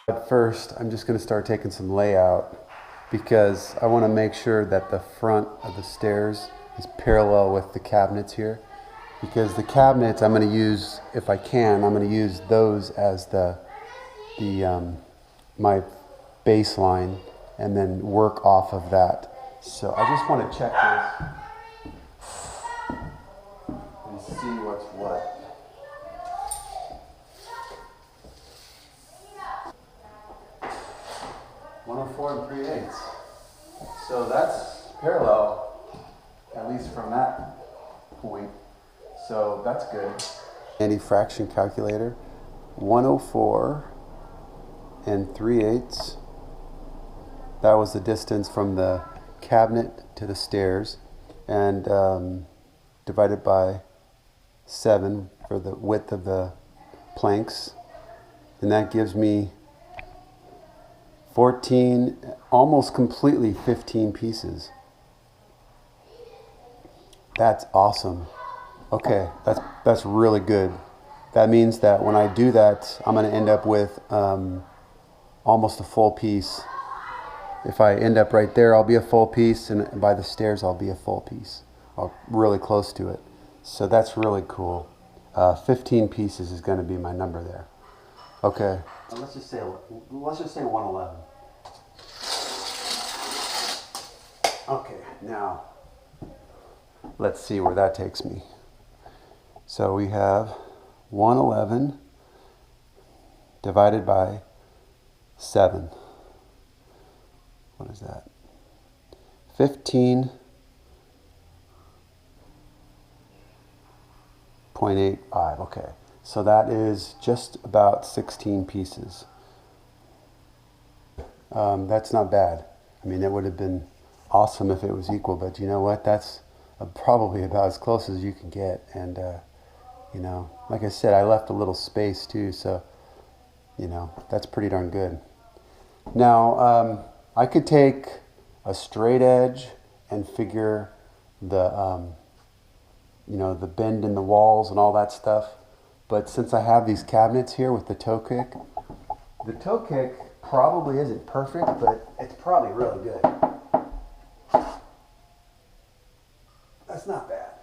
At first, I'm just going to start taking some layout because I want to make sure that the front of the stairs is parallel with the cabinets here. Because the cabinets I'm going to use, if I can, I'm going to use those as my baseline and then work off of that. So I just want to check this and see what's what. .104 3/8. So that's parallel, at least from that point. So that's good. Handy fraction calculator. 104 3/8. That was the distance from the cabinet to the stairs, and divided by 7 for the width of the planks, and that gives me 14, almost completely 15 pieces. That's awesome. Okay, that's really good. That means that when I do that, I'm going to end up with almost a full piece. If I end up right there, I'll be a full piece, and by the stairs, I'll be a full piece. Or really close to it. So that's really cool. 15 pieces is going to be my number there. Okay. Let's just say 111. Okay, now let's see where that takes me. So we have 111 divided by 7. What is that? 15.85. Okay. So that is just about 16 pieces. That's not bad. I mean, it would have been awesome if it was equal, but you know what? That's probably about as close as you can get. And, you know, like I said, I left a little space too, so, you know, that's pretty darn good. Now, I could take a straight edge and figure the, you know, the bend in the walls and all that stuff. But since I have these cabinets here with the toe kick probably isn't perfect, but it's probably really good. That's not bad.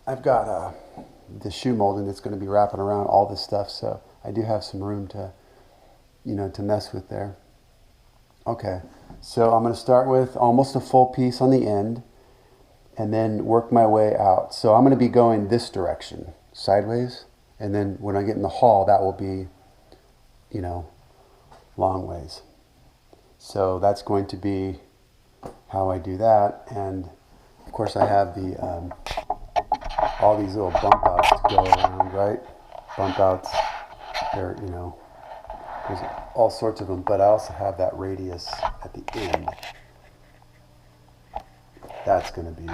I've got the shoe molding that's going to be wrapping around all this stuff, so I do have some room to, you know, to mess with there. Okay, so I'm going to start with almost a full piece on the end and then work my way out. So I'm going to be going this direction, sideways, and then when I get in the hall, that will be, you know, long ways. So that's going to be how I do that. And of course I have the all these little bump outs to go around, right? Bump outs, they're, you know, there's all sorts of them, but I also have that radius at the end. That's going to be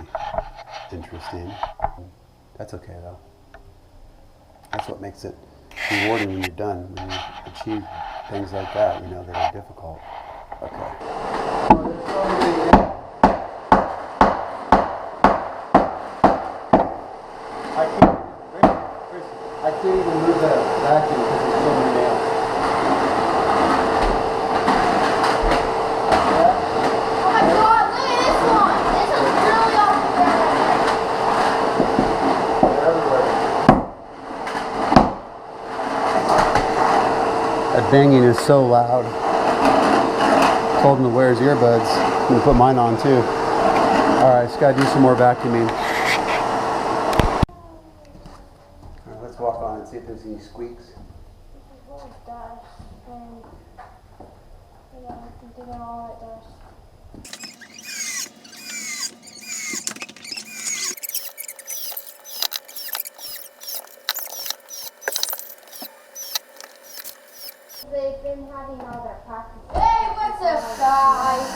interesting. That's okay though. That's what makes it rewarding when you're done, when you achieve things like that, you know, that are difficult. Okay. I can't even move the vacuum because there's so many nails. Oh my god, look at this one! This one's really off They're everywhere. That banging is so loud. I told him to wear his earbuds. I'm going to put mine on too. Alright, just got to do some more vacuuming. Alright, let's walk on and see if there's any squeaks. They've been having all their practice. Hey, what's up, guys?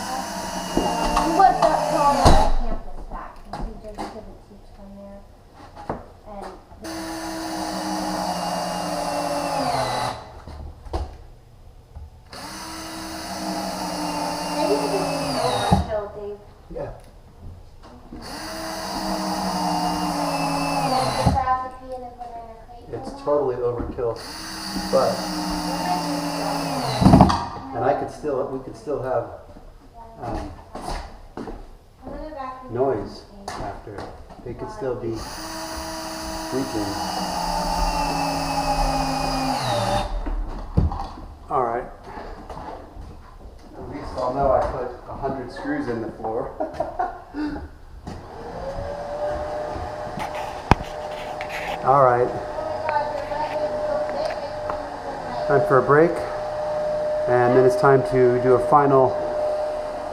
What's up, Tom? Campus back. We just couldn't teach from there. And maybe we can overkill, Dave. Yeah. And then the crab would be in a banana crate. It's totally overkill. But and we could still have noise after. They could still be sleeping. All right. At least I'll know I put 100 screws in the floor. All right. Time for a break. And then it's time to do a final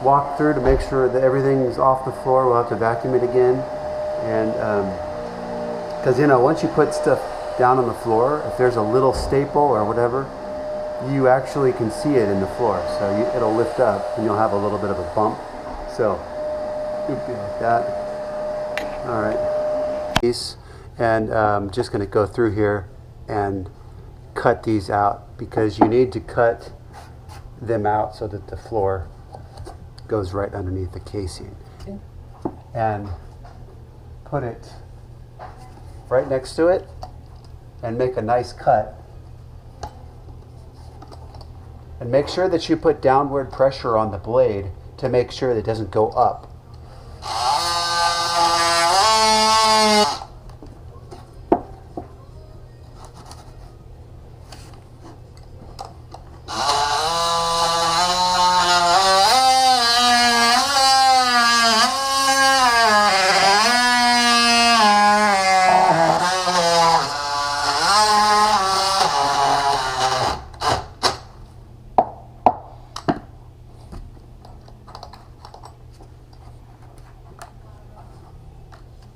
walkthrough to make sure that everything is off the floor. We'll have to vacuum it again. And because, once you put stuff down on the floor, if there's a little staple or whatever, you actually can see it in the floor. So it'll lift up and you'll have a little bit of a bump. So, like that. All right. And I'm just going to go through here and cut these out because you need to cut them out so that the floor goes right underneath the casing. And put it right next to it and make a nice cut. And make sure that you put downward pressure on the blade to make sure that it doesn't go up.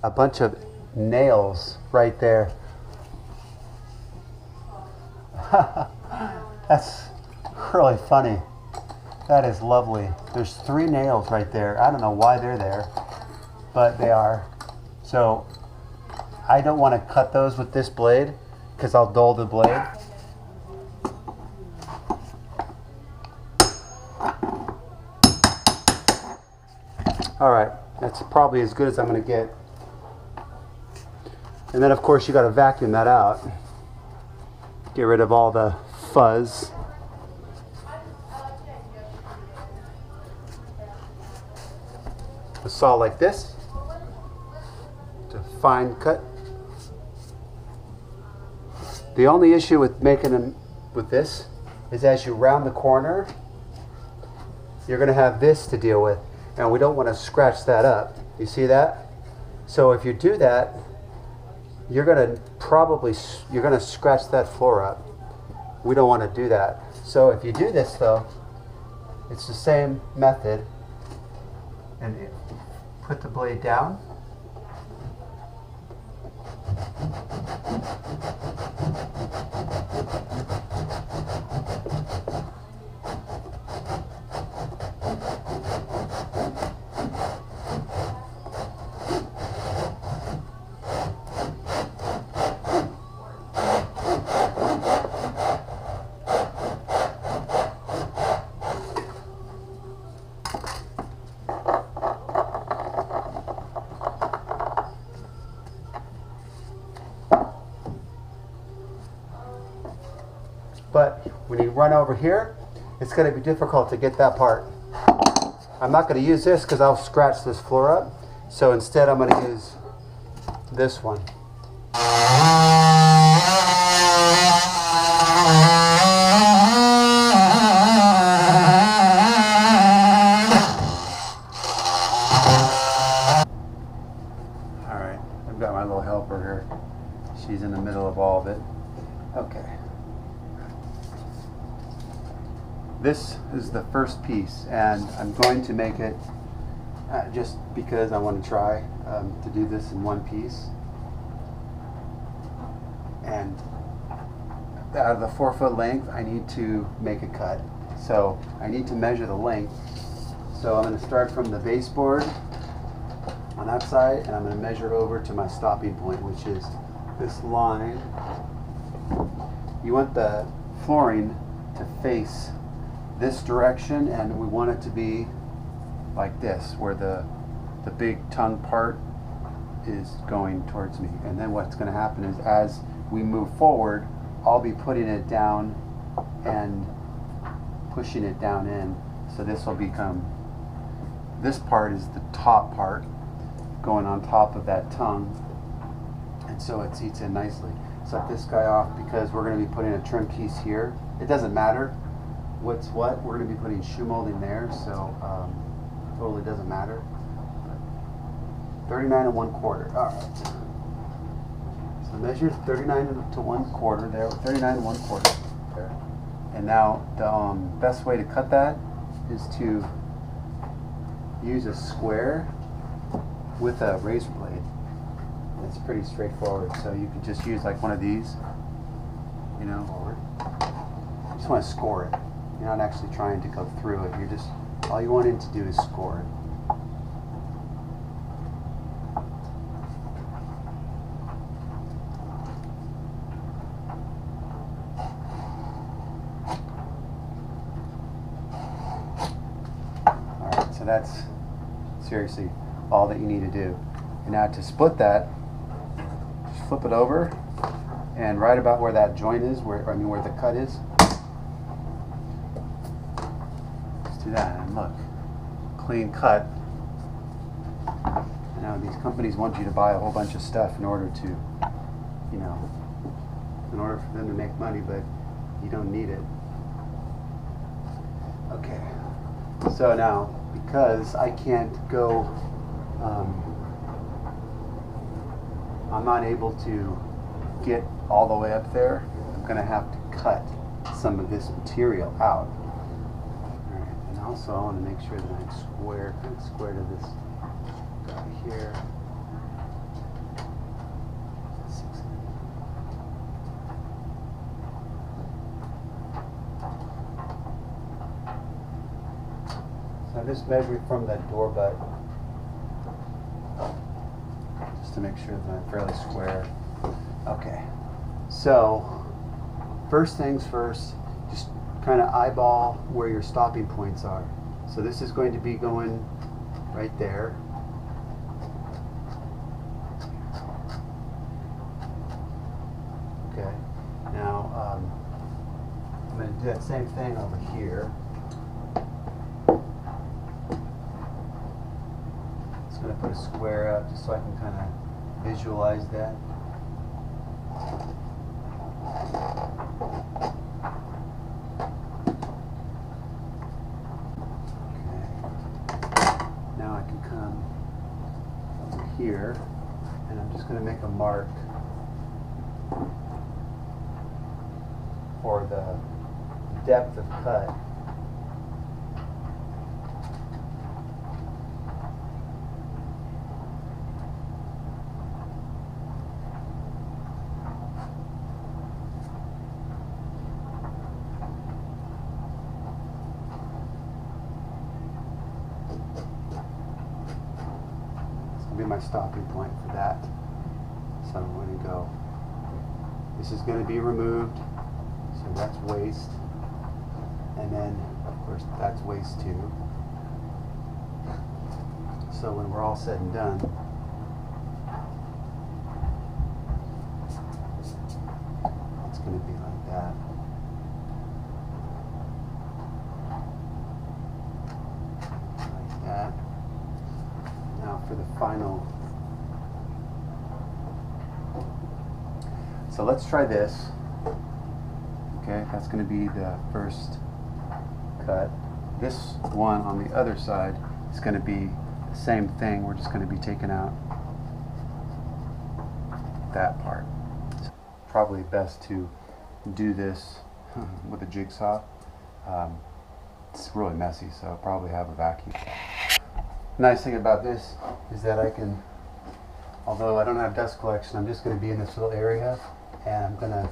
A bunch of nails right there. That's really funny. That is lovely. There's 3 nails right there. I don't know why they're there, but they are. So I don't want to cut those with this blade because I'll dull the blade. All right, that's probably as good as I'm going to get. And then of course you got to vacuum that out. Get rid of all the fuzz. A saw like this. It's a fine cut. The only issue with making them with this is as you round the corner, you're going to have this to deal with. And we don't want to scratch that up. You see that? So if you do that, you're going to scratch that floor up. We don't want to do that. So if you do this though, it's the same method. And put the blade down. But when you run over here, it's going to be difficult to get that part. I'm not going to use this because I'll scratch this floor up. So instead I'm going to use this one. Alright, I've got my little helper here. She's in the middle of all of it. Okay. This is the first piece, and I'm going to make it just because I want to try to do this in one piece. And out of the 4-foot length, I need to make a cut. So I need to measure the length. So I'm going to start from the baseboard on that side, and I'm going to measure over to my stopping point, which is this line. You want the flooring to face this direction, and we want it to be like this, where the big tongue part is going towards me. And then what's going to happen is as we move forward, I'll be putting it down and pushing it down in. So this will become, this part is the top part going on top of that tongue, and so it seats in nicely. Set this guy off because we're going to be putting a trim piece here. It doesn't matter what's what, we're going to be putting shoe molding there, so totally doesn't matter. 39 1/4. All right. So measure 39 1/4 there. 39 1/4 there. And now the best way to cut that is to use a square with a razor blade. It's pretty straightforward. So you could just use like one of these, you know. You just want to score it. You're not actually trying to go through it. You're just, all you want it to do is score it. So that's seriously all that you need to do. And now to split that, just flip it over, and right about where that joint is, where the cut is, just do that, and look, clean cut. And now these companies want you to buy a whole bunch of stuff in order to, you know, in order for them to make money, but you don't need it. Okay, so now, because I can't go, I'm not able to get all the way up there, I'm going to have to cut some of this material out. All right. And also I want to make sure that I'm square, kind of square to this guy here. So I'm just measuring from that door butt, just to make sure that I'm fairly square. Okay, so first things first, just kind of eyeball where your stopping points are. So this is going to be going right there. Okay, now I'm going to do that same thing over here. Just going to put a square up just so I can kind of visualize that. Now I can come over here, and I'm just going to make a mark for the depth of cut. Be my stopping point for that. So I'm going to go, this is going to be removed, so that's waste, and then of course that's waste too. So when we're all said and done, it's going to be like that. Like that. Now for the final. So let's try this. Okay, that's going to be the first cut. This one on the other side is going to be the same thing. We're just going to be taking out that part. It's probably best to do this with a jigsaw. It's really messy, so I'll probably have a vacuum. Nice thing about this is that I can, although I don't have dust collection, I'm just going to be in this little area, and I'm going to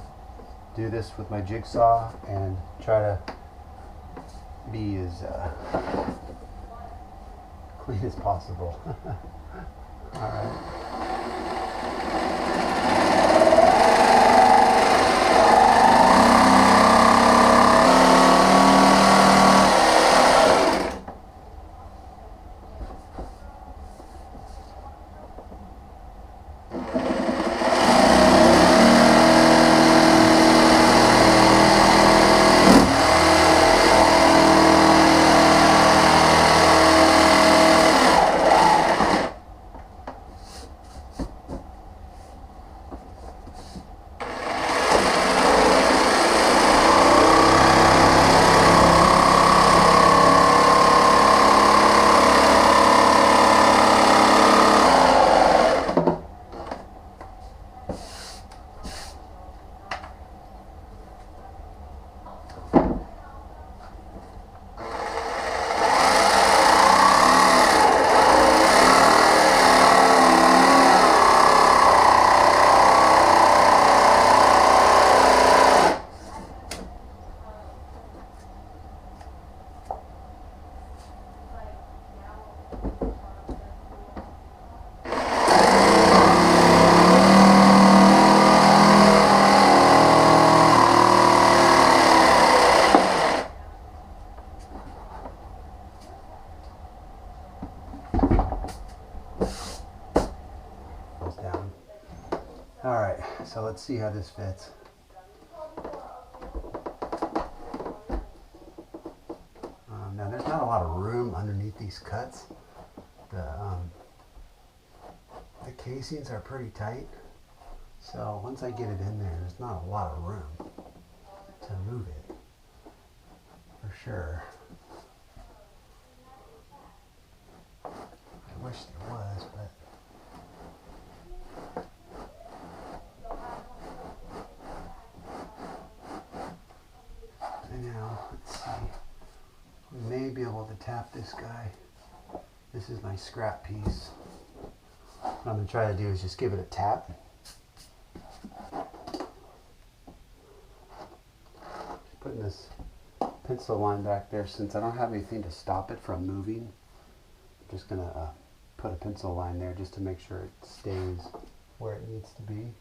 do this with my jigsaw and try to be as clean as possible. All right. down. All right, so let's see how this fits. Now there's not a lot of room underneath these cuts. The casings are pretty tight, so once I get it in there, there's not a lot of room to move it, for sure. I wish there was, but now, let's see. We may be able to tap this guy. This is my scrap piece. What I'm going to try to do is just give it a tap. Putting this pencil line back there, since I don't have anything to stop it from moving, I'm just going to put a pencil line there just to make sure it stays where it needs to be.